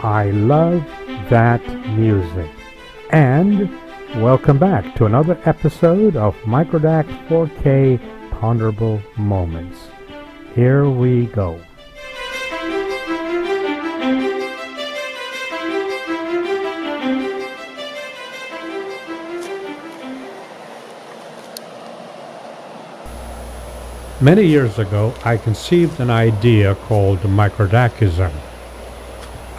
I love that music. And welcome back to another episode of Microdac 4K Ponderable Moments. Here we go. Many years ago, I conceived an idea called Microdacism.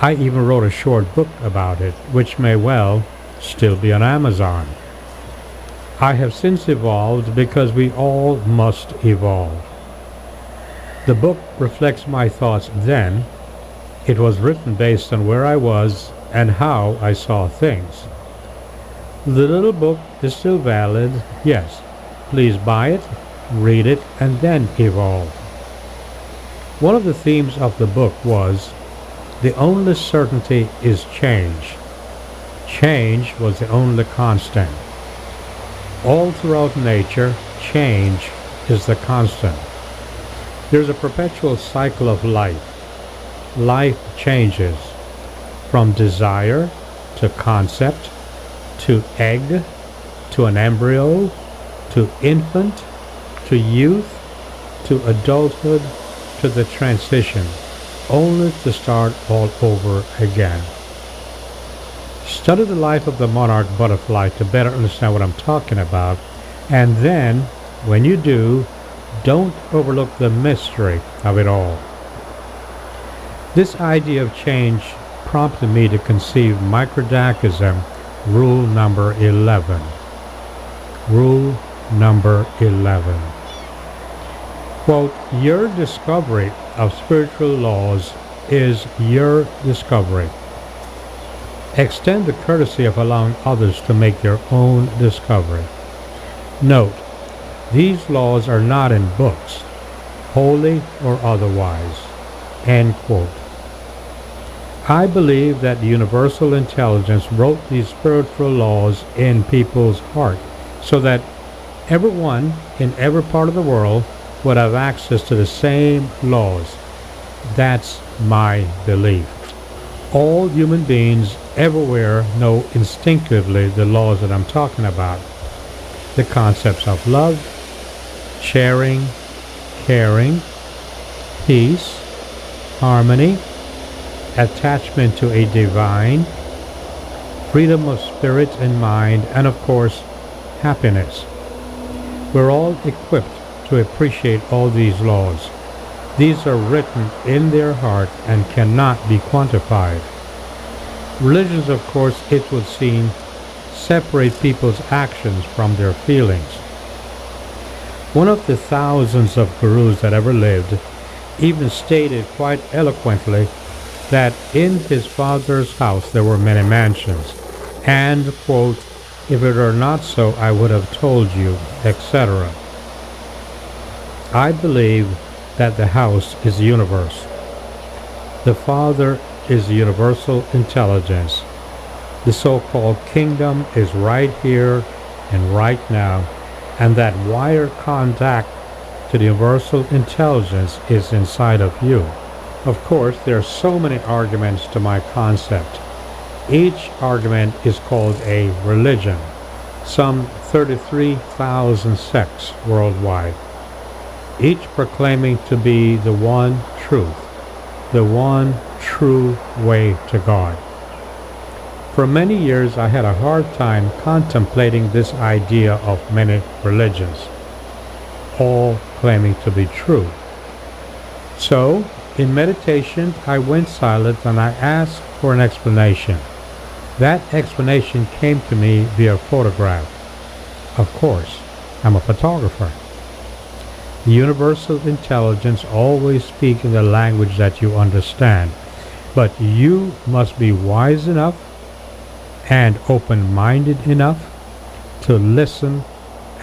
I even wrote a short book about it, which may well still be on Amazon. I have since evolved because we all must evolve. The book reflects my thoughts then. It was written based on where I was and how I saw things. The little book is still valid, yes. Please buy it, read it, and then evolve. One of the themes of the book was, the only certainty is change. Change was the only constant. All throughout nature, change is the constant. There's a perpetual cycle of life. Life changes from desire to concept, to egg, to an embryo, to infant, to youth, to adulthood, to the transition, only to start all over again. Study the life of the monarch butterfly to better understand what I'm talking about, and then, when you do, don't overlook the mystery of it all. This idea of change prompted me to conceive Microdacism Rule number 11. Rule number 11. Quote, your discovery of spiritual laws is your discovery. Extend the courtesy of allowing others to make their own discovery. Note, these laws are not in books, holy or otherwise. End quote. I believe that the universal intelligence wrote these spiritual laws in people's heart so that everyone in every part of the world would have access to the same laws. That's my belief. All human beings everywhere know instinctively the laws that I'm talking about. The concepts of love, sharing, caring, peace, harmony, attachment to a divine, freedom of spirit and mind, and of course, happiness. We're all equipped to appreciate all these laws. These are written in their heart and cannot be quantified. Religions, of course, it would seem, separate people's actions from their feelings. One of the thousands of gurus that ever lived even stated quite eloquently that in his father's house there were many mansions, and, quote, if it were not so, I would have told you, etc. I believe that the house is the universe. The Father is the universal intelligence. The so-called kingdom is right here and right now, and that wire contact to the universal intelligence is inside of you. Of course, there are so many arguments to my concept. Each argument is called a religion. Some 33,000 sects worldwide, each proclaiming to be the one truth, the one true way to God. For many years I had a hard time contemplating this idea of many religions, all claiming to be true. So, in meditation, I went silent and I asked for an explanation. That explanation came to me via photograph. Of course, I'm a photographer. The universal intelligence always speaks in the language that you understand, but you must be wise enough and open-minded enough to listen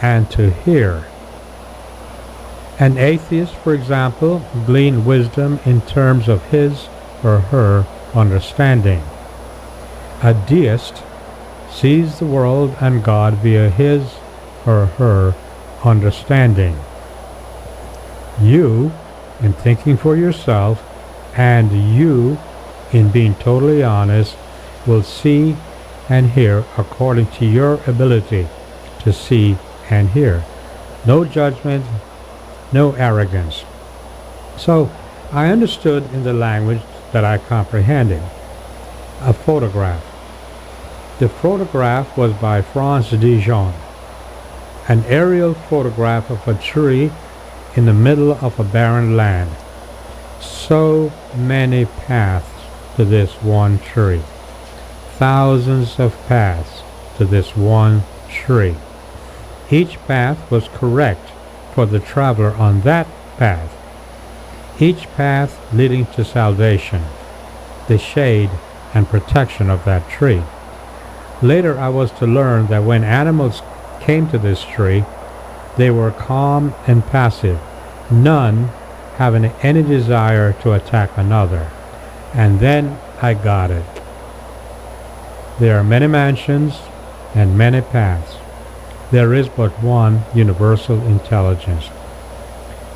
and to hear. An atheist, for example, gleans wisdom in terms of his or her understanding. A deist sees the world and God via his or her understanding. You, in thinking for yourself, and you, in being totally honest, will see and hear according to your ability to see and hear. No judgment, no arrogance. So I understood in the language that I comprehended. A photograph. The photograph was by Franz Dijon. An aerial photograph of a tree in the middle of a barren land. So many paths to this one tree. Thousands of paths to this one tree. Each path was correct for the traveler on that path. Each path leading to salvation, the shade and protection of that tree. Later I was to learn that when animals came to this tree, they were calm and passive, none having any desire to attack another. And then I got it. There are many mansions and many paths. There is but one universal intelligence.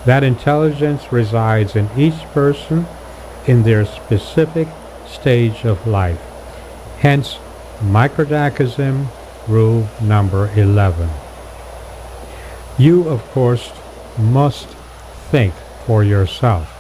That intelligence resides in each person in their specific stage of life. Hence, Microdacism, rule number 11. You, of course, must think for yourself.